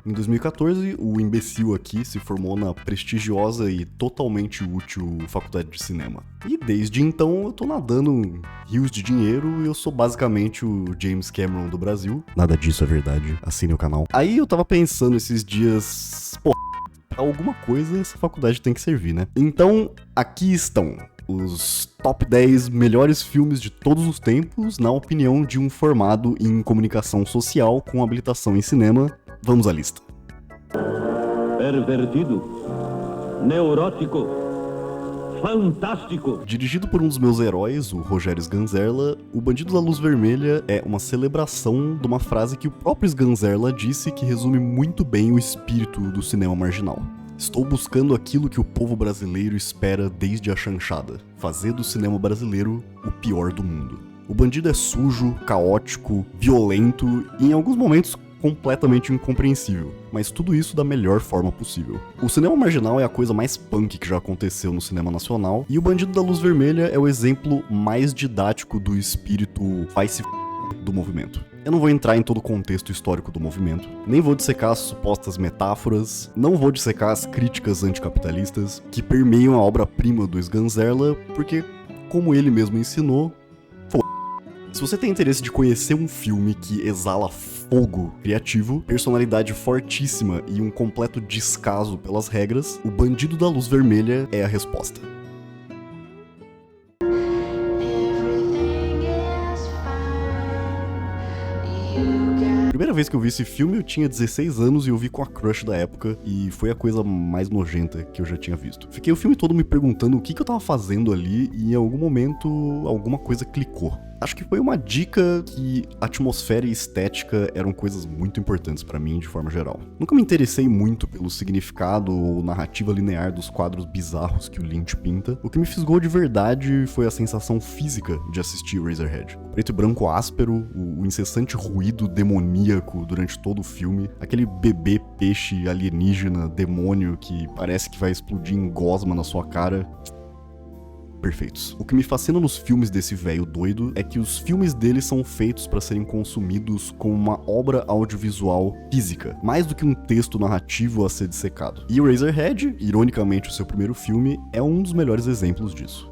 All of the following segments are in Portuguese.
Em 2014, o imbecil aqui se formou na prestigiosa e totalmente útil Faculdade de Cinema. E desde então eu tô nadando em rios de dinheiro e eu sou basicamente o James Cameron do Brasil. Nada disso é verdade, assine o canal. Aí eu tava pensando esses dias, pô, pra alguma coisa essa faculdade tem que servir, né? Então, aqui estão os top 10 melhores filmes de todos os tempos, na opinião de um formado em comunicação social com habilitação em cinema. Vamos à lista. Pervertido, neurótico, fantástico. Dirigido por um dos meus heróis, o Rogério Sganzerla, O Bandido da Luz Vermelha é uma celebração de uma frase que o próprio Sganzerla disse que resume muito bem o espírito do cinema marginal. Estou buscando aquilo que o povo brasileiro espera desde a chanchada, fazer do cinema brasileiro o pior do mundo. O bandido é sujo, caótico, violento e em alguns momentos completamente incompreensível, mas tudo isso da melhor forma possível. O cinema marginal é a coisa mais punk que já aconteceu no cinema nacional, e O Bandido da Luz Vermelha é o exemplo mais didático do espírito vai se f*** do movimento. Eu não vou entrar em todo o contexto histórico do movimento, nem vou dissecar as supostas metáforas, não vou dissecar as críticas anticapitalistas que permeiam a obra-prima do Sganzerla, porque, como ele mesmo ensinou, se você tem interesse de conhecer um filme que exala fogo criativo, personalidade fortíssima e um completo descaso pelas regras, O Bandido da Luz Vermelha é a resposta. Primeira vez que eu vi esse filme eu tinha 16 anos e eu vi com a crush da época e foi a coisa mais nojenta que eu já tinha visto. Fiquei o filme todo me perguntando o que eu tava fazendo ali e em algum momento alguma coisa clicou. Acho que foi uma dica que atmosfera e estética eram coisas muito importantes pra mim de forma geral. Nunca me interessei muito pelo significado ou narrativa linear dos quadros bizarros que o Lynch pinta. O que me fisgou de verdade foi a sensação física de assistir Eraserhead. Preto e branco áspero, o incessante ruído demoníaco durante todo o filme, aquele bebê peixe alienígena demônio que parece que vai explodir em gosma na sua cara. Perfeitos. O que me fascina nos filmes desse velho doido é que os filmes dele são feitos para serem consumidos como uma obra audiovisual física, mais do que um texto narrativo a ser dissecado. E Eraserhead, ironicamente o seu primeiro filme, é um dos melhores exemplos disso.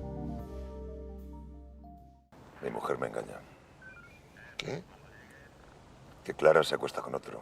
Mi mujer me engaña. ¿Qué? Que Clara se acuesta con otro.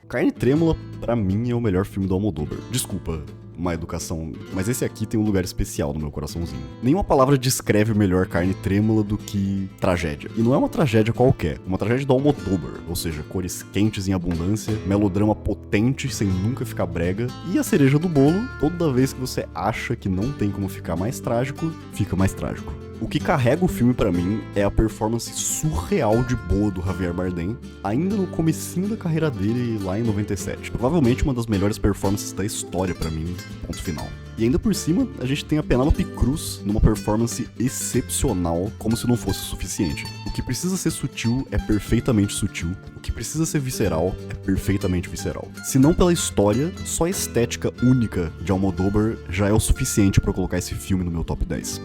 Carne Trêmula, pra mim, é o melhor filme do Almodóvar. Desculpa, má educação, mas esse aqui tem um lugar especial no meu coraçãozinho. Nenhuma palavra descreve melhor Carne Trêmula do que tragédia. E não é uma tragédia qualquer, é uma tragédia do Almodóvar, ou seja, cores quentes em abundância, melodrama potente sem nunca ficar brega, e a cereja do bolo, toda vez que você acha que não tem como ficar mais trágico, fica mais trágico. O que carrega o filme pra mim é a performance surreal de boa do Javier Bardem, ainda no comecinho da carreira dele lá em 97. Provavelmente uma das melhores performances da história pra mim, ponto final. E ainda por cima, a gente tem a Penélope Cruz numa performance excepcional, como se não fosse o suficiente. O que precisa ser sutil é perfeitamente sutil, o que precisa ser visceral é perfeitamente visceral. Se não pela história, só a estética única de Almodóvar já é o suficiente pra colocar esse filme no meu top 10.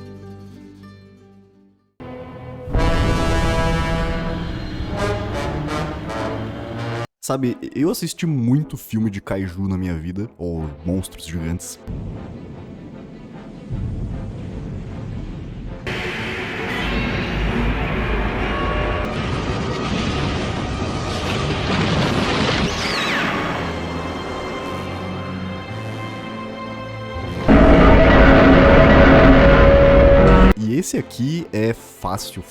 Sabe, eu assisti muito filme de kaiju na minha vida, ou monstros gigantes. E esse aqui é fácil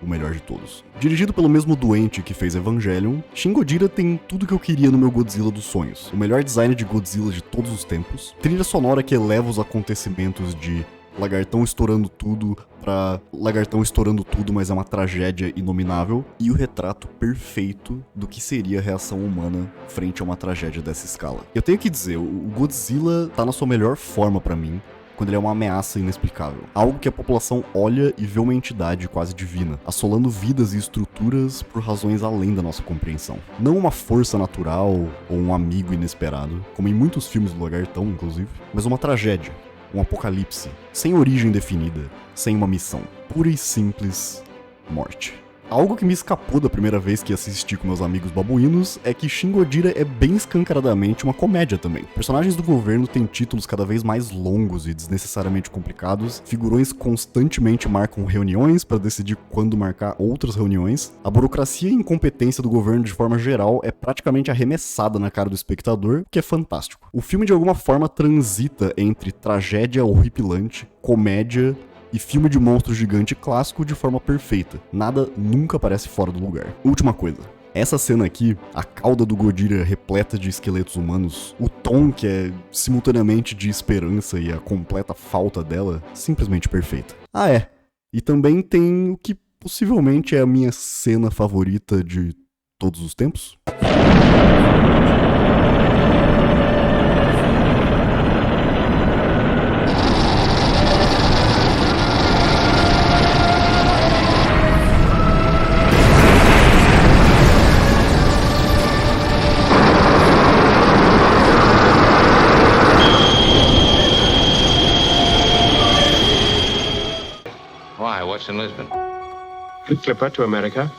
o melhor de todos. Dirigido pelo mesmo doente que fez Evangelion, Shin Godzilla tem tudo que eu queria no meu Godzilla dos sonhos. O melhor design de Godzilla de todos os tempos, trilha sonora que eleva os acontecimentos de lagartão estourando tudo pra lagartão estourando tudo, mas é uma tragédia inominável, e o retrato perfeito do que seria a reação humana frente a uma tragédia dessa escala. Eu tenho que dizer, o Godzilla tá na sua melhor forma pra mim, quando ele é uma ameaça inexplicável. Algo que a população olha e vê uma entidade quase divina, assolando vidas e estruturas por razões além da nossa compreensão. Não uma força natural ou um amigo inesperado, como em muitos filmes do Lagartão, inclusive, mas uma tragédia, um apocalipse, sem origem definida, sem uma missão. Pura e simples morte. Algo que me escapou da primeira vez que assisti com meus amigos babuínos é que Shin Godzilla é bem escancaradamente uma comédia também. Personagens do governo têm títulos cada vez mais longos e desnecessariamente complicados, figurões constantemente marcam reuniões para decidir quando marcar outras reuniões, a burocracia e incompetência do governo de forma geral é praticamente arremessada na cara do espectador, o que é fantástico. O filme de alguma forma transita entre tragédia horripilante, comédia e filme de monstro gigante clássico de forma perfeita. Nada nunca parece fora do lugar. Última coisa. Essa cena aqui, a cauda do Godzilla repleta de esqueletos humanos, o tom que é simultaneamente de esperança e a completa falta dela, simplesmente perfeita. Ah é, e também tem o que possivelmente é a minha cena favorita de todos os tempos. What's in Lisbon? Clipper to America.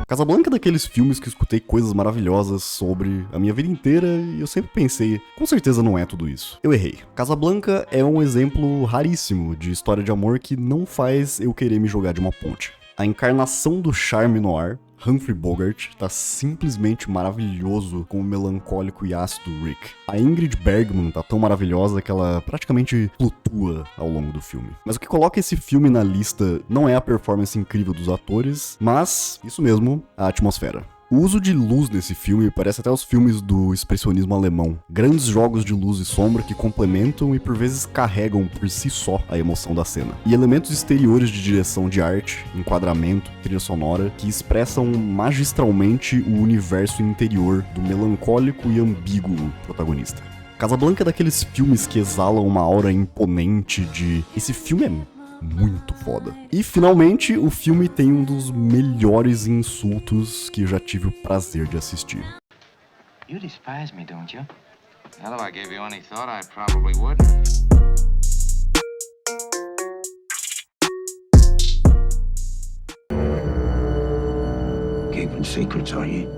Casablanca é daqueles filmes que eu escutei coisas maravilhosas sobre a minha vida inteira e eu sempre pensei, com certeza não é tudo isso. Eu errei. Casablanca é um exemplo raríssimo de história de amor que não faz eu querer me jogar de uma ponte. A encarnação do charme no ar, Humphrey Bogart, tá simplesmente maravilhoso com o melancólico e ácido Rick. A Ingrid Bergman tá tão maravilhosa que ela praticamente flutua ao longo do filme. Mas o que coloca esse filme na lista não é a performance incrível dos atores, mas, isso mesmo, a atmosfera. O uso de luz nesse filme parece até os filmes do expressionismo alemão. Grandes jogos de luz e sombra que complementam e por vezes carregam por si só a emoção da cena. E elementos exteriores de direção de arte, enquadramento, trilha sonora, que expressam magistralmente o universo interior do melancólico e ambíguo protagonista. Casablanca é daqueles filmes que exalam uma aura imponente de... esse filme é muito foda. E finalmente, o filme tem um dos melhores insultos que eu já tive o prazer de assistir. You despise me, don't you? Well, if I gave you any thought, I probably would. Keeping secrets, are you?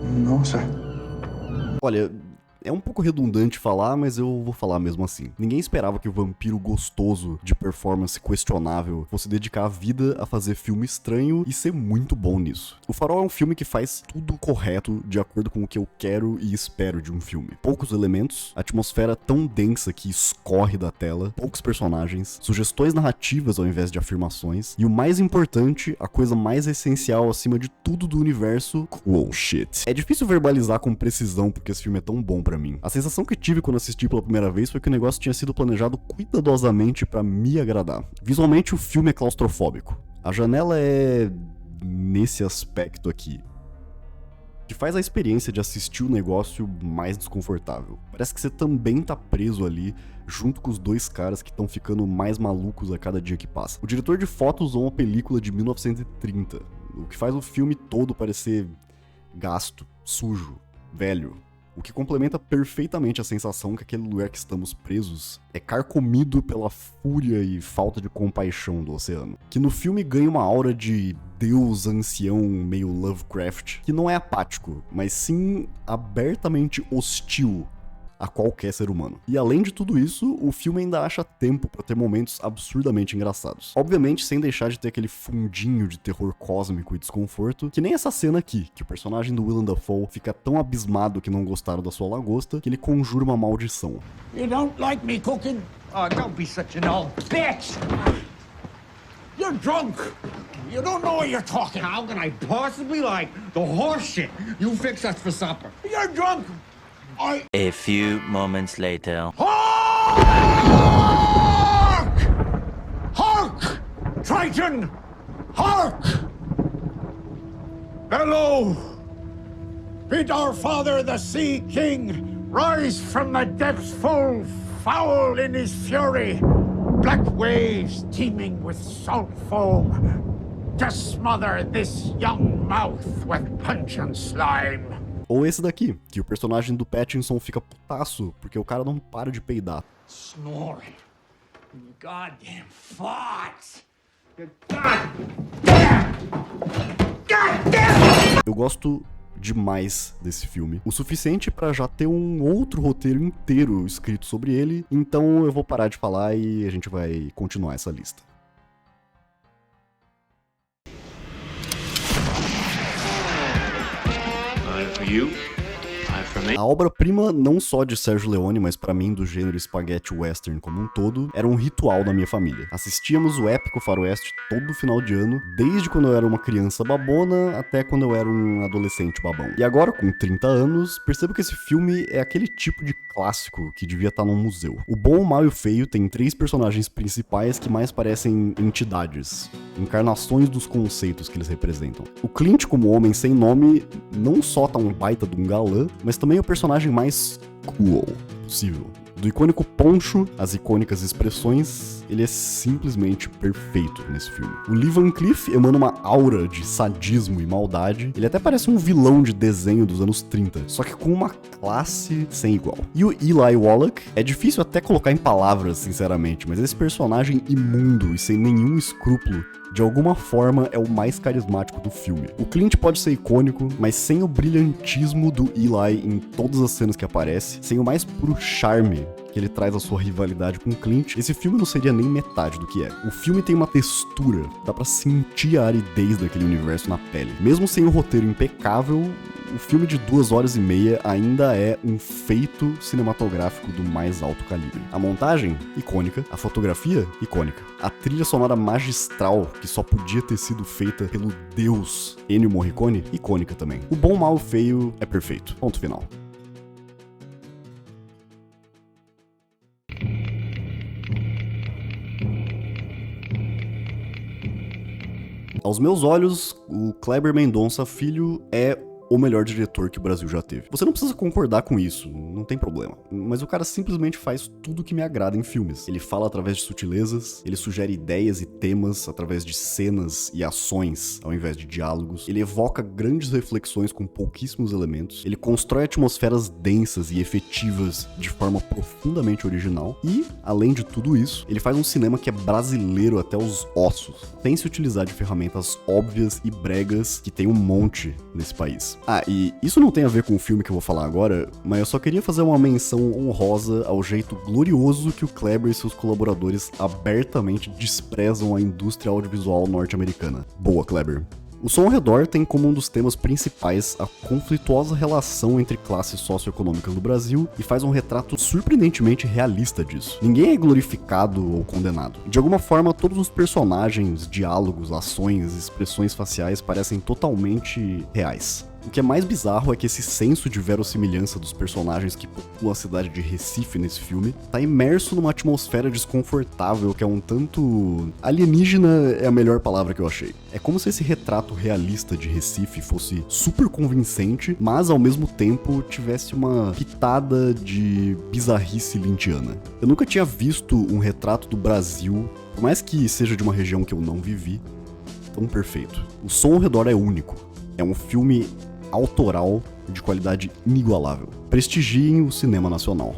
No, sir. Olha, é um pouco redundante falar, mas eu vou falar mesmo assim. Ninguém esperava que o vampiro gostoso, de performance questionável, fosse dedicar a vida a fazer filme estranho e ser muito bom nisso. O Farol é um filme que faz tudo correto, de acordo com o que eu quero e espero de um filme. Poucos elementos, atmosfera tão densa que escorre da tela, poucos personagens, sugestões narrativas ao invés de afirmações, e o mais importante, a coisa mais essencial acima de tudo do universo, cool shit. É difícil verbalizar com precisão porque esse filme é tão bom pra mim. A sensação que tive quando assisti pela primeira vez foi que o negócio tinha sido planejado cuidadosamente pra me agradar. Visualmente, o filme é claustrofóbico. A janela é nesse aspecto aqui, que faz a experiência de assistir o negócio mais desconfortável. Parece que você também tá preso ali, junto com os dois caras que estão ficando mais malucos a cada dia que passa. O diretor de foto usou uma película de 1930, o que faz o filme todo parecer gasto, sujo, velho. O que complementa perfeitamente a sensação que aquele lugar que estamos presos é carcomido pela fúria e falta de compaixão do oceano. Que no filme ganha uma aura de deus ancião meio Lovecraft, que não é apático, mas sim abertamente hostil a qualquer ser humano. E além de tudo isso, o filme ainda acha tempo pra ter momentos absurdamente engraçados. Obviamente sem deixar de ter aquele fundinho de terror cósmico e desconforto, que nem essa cena aqui, que o personagem do Willem Dafoe fica tão abismado que não gostaram da sua lagosta, que ele conjura uma maldição. You don't like me cooking? Oh, don't be such an old bitch! You're drunk! You don't know what you're talking. How can I possibly like the horse shit you fix us for supper? You're drunk! A few moments later. Hark! Hark! Triton! Hark! Bellow! Bid our father, the Sea King, rise from the depths full, foul in his fury. Black waves teeming with salt foam, to smother this young mouth with pungent slime. Ou esse daqui, que o personagem do Pattinson fica putaço porque o cara não para de peidar. Snoring. Goddamn farts. Eu gosto demais desse filme. O suficiente pra já ter um outro roteiro inteiro escrito sobre ele, então eu vou parar de falar e a gente vai continuar essa lista. A obra-prima não só de Sérgio Leone, mas pra mim do gênero spaghetti western como um todo, era um ritual da minha família. Assistíamos o épico faroeste todo final de ano, desde quando eu era uma criança babona até quando eu era um adolescente babão. E agora, com 30 anos, percebo que esse filme é aquele tipo de clássico que devia estar num museu. O Bom, o Mal e o Feio tem 3 personagens principais que mais parecem entidades, encarnações dos conceitos que eles representam. O Clint, como homem sem nome, não só tá um baita de um galã, mas também é o personagem mais cool possível. Do icônico poncho às icônicas expressões, ele é simplesmente perfeito nesse filme. O Lee Van Cleef emana uma aura de sadismo e maldade. Ele até parece um vilão de desenho dos anos 30, só que com uma classe sem igual. E o Eli Wallach é difícil até colocar em palavras, sinceramente, mas esse personagem imundo e sem nenhum escrúpulo de alguma forma é o mais carismático do filme. O Clint pode ser icônico, mas sem o brilhantismo do Eli em todas as cenas que aparece, sem o mais puro charme que ele traz a sua rivalidade com o Clint, esse filme não seria nem metade do que é. O filme tem uma textura, dá pra sentir a aridez daquele universo na pele. Mesmo sem um roteiro impecável, o filme de 2h30 ainda é um feito cinematográfico do mais alto calibre. A montagem, icônica. A fotografia, icônica. A trilha sonora magistral, que só podia ter sido feita pelo deus Ennio Morricone, icônica também. O Bom, Mal e Feio é perfeito. Ponto final. Aos meus olhos, o Kleber Mendonça Filho é o melhor diretor que o Brasil já teve. Você não precisa concordar com isso, não tem problema. Mas o cara simplesmente faz tudo que me agrada em filmes. Ele fala através de sutilezas, ele sugere ideias e temas através de cenas e ações, ao invés de diálogos. Ele evoca grandes reflexões com pouquíssimos elementos. Ele constrói atmosferas densas e efetivas de forma profundamente original. E, além de tudo isso, ele faz um cinema que é brasileiro até os ossos, sem se utilizar de ferramentas óbvias e bregas que tem um monte nesse país. E isso não tem a ver com o filme que eu vou falar agora, mas eu só queria fazer uma menção honrosa ao jeito glorioso que o Kleber e seus colaboradores abertamente desprezam a indústria audiovisual norte-americana. Boa, Kleber. O Som ao Redor tem como um dos temas principais a conflituosa relação entre classes socioeconômicas do Brasil e faz um retrato surpreendentemente realista disso. Ninguém é glorificado ou condenado. De alguma forma, todos os personagens, diálogos, ações, expressões faciais parecem totalmente reais. O que é mais bizarro é que esse senso de verossimilhança dos personagens que populam a cidade de Recife nesse filme tá imerso numa atmosfera desconfortável que é um tanto... alienígena é a melhor palavra que eu achei. É como se esse retrato realista de Recife fosse super convincente, mas ao mesmo tempo tivesse uma pitada de bizarrice lintiana. Eu nunca tinha visto um retrato do Brasil, por mais que seja de uma região que eu não vivi, tão perfeito. O Som ao Redor é único. É um filme autoral de qualidade inigualável. Prestigiem o cinema nacional.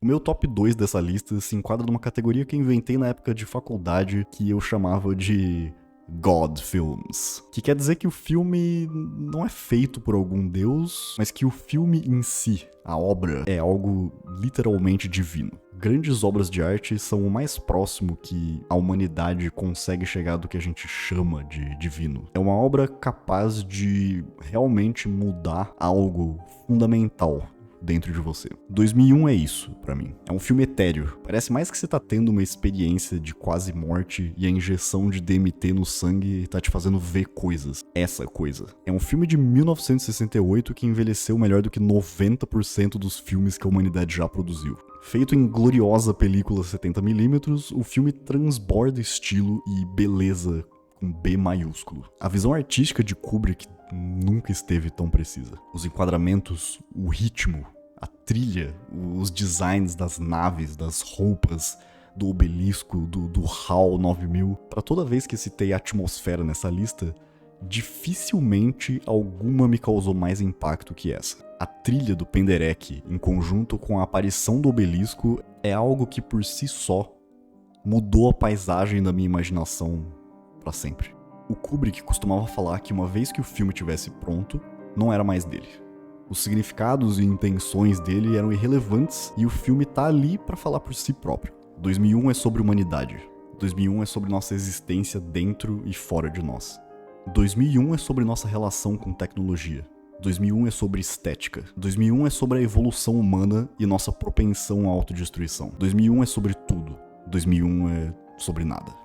O meu top 2 dessa lista se enquadra numa categoria que eu inventei na época de faculdade que eu chamava de God Films, que quer dizer que o filme não é feito por algum deus, mas que o filme em si, a obra, é algo literalmente divino. Grandes obras de arte são o mais próximo que a humanidade consegue chegar do que a gente chama de divino. É uma obra capaz de realmente mudar algo fundamental dentro de você. 2001 é isso, pra mim. É um filme etéreo. Parece mais que você tá tendo uma experiência de quase morte e a injeção de DMT no sangue tá te fazendo ver coisas. Essa coisa. É um filme de 1968 que envelheceu melhor do que 90% dos filmes que a humanidade já produziu. Feito em gloriosa película 70mm, o filme transborda estilo e beleza com B maiúsculo. A visão artística de Kubrick nunca esteve tão precisa. Os enquadramentos, o ritmo, a trilha, os designs das naves, das roupas, do Obelisco, do HAL 9000. Pra toda vez que citei atmosfera nessa lista, dificilmente alguma me causou mais impacto que essa. A trilha do Penderecki, em conjunto com a aparição do Obelisco, é algo que por si só mudou a paisagem da minha imaginação pra sempre. O Kubrick costumava falar que uma vez que o filme estivesse pronto, não era mais dele. Os significados e intenções dele eram irrelevantes e o filme tá ali pra falar por si próprio. 2001 é sobre humanidade. 2001 é sobre nossa existência dentro e fora de nós. 2001 é sobre nossa relação com tecnologia. 2001 é sobre estética. 2001 é sobre a evolução humana e nossa propensão à autodestruição. 2001 é sobre tudo. 2001 é sobre nada.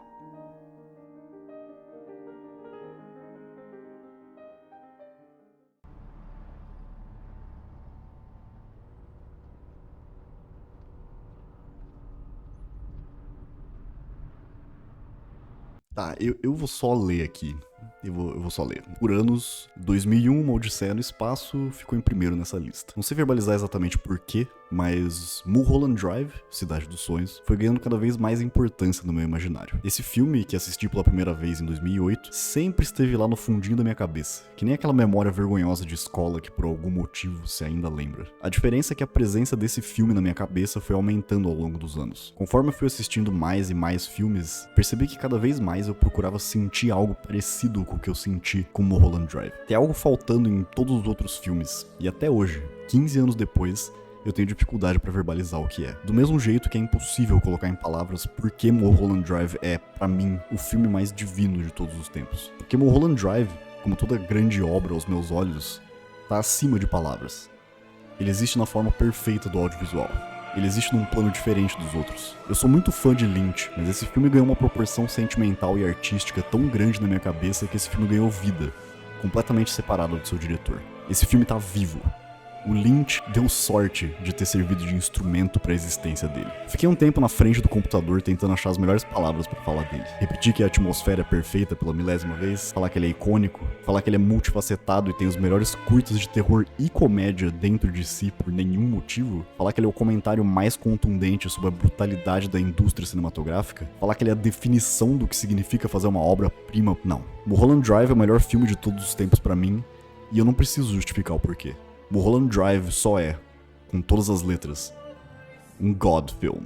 Tá, eu vou só ler aqui. Eu vou só ler. Por anos, 2001, Uma Odisseia no Espaço ficou em primeiro nessa lista. Não sei verbalizar exatamente porquê, mas Mulholland Drive, Cidade dos Sonhos, foi ganhando cada vez mais importância no meu imaginário. Esse filme, que assisti pela primeira vez em 2008, sempre esteve lá no fundinho da minha cabeça, que nem aquela memória vergonhosa de escola que por algum motivo você ainda lembra. A diferença é que a presença desse filme na minha cabeça foi aumentando ao longo dos anos. Conforme eu fui assistindo mais e mais filmes, percebi que cada vez mais eu procurava sentir algo parecido com o que eu senti com Mulholland Drive. Tem algo faltando em todos os outros filmes, e até hoje, 15 anos depois, eu tenho dificuldade pra verbalizar o que é. Do mesmo jeito que é impossível colocar em palavras por que Mulholland Drive é, pra mim, o filme mais divino de todos os tempos. Porque Mulholland Drive, como toda grande obra aos meus olhos, tá acima de palavras. Ele existe na forma perfeita do audiovisual. Ele existe num plano diferente dos outros. Eu sou muito fã de Lynch, mas esse filme ganhou uma proporção sentimental e artística tão grande na minha cabeça que esse filme ganhou vida, completamente separado do seu diretor. Esse filme tá vivo. O Lynch deu sorte de ter servido de instrumento para a existência dele. Fiquei um tempo na frente do computador tentando achar as melhores palavras para falar dele. Repetir que a atmosfera é perfeita pela milésima vez, falar que ele é icônico, falar que ele é multifacetado e tem os melhores curtas de terror e comédia dentro de si por nenhum motivo, falar que ele é o comentário mais contundente sobre a brutalidade da indústria cinematográfica, falar que ele é a definição do que significa fazer uma obra-prima. Não. Mulholland Drive é o melhor filme de todos os tempos para mim e eu não preciso justificar o porquê. Mulholland Drive só é, com todas as letras, um God film.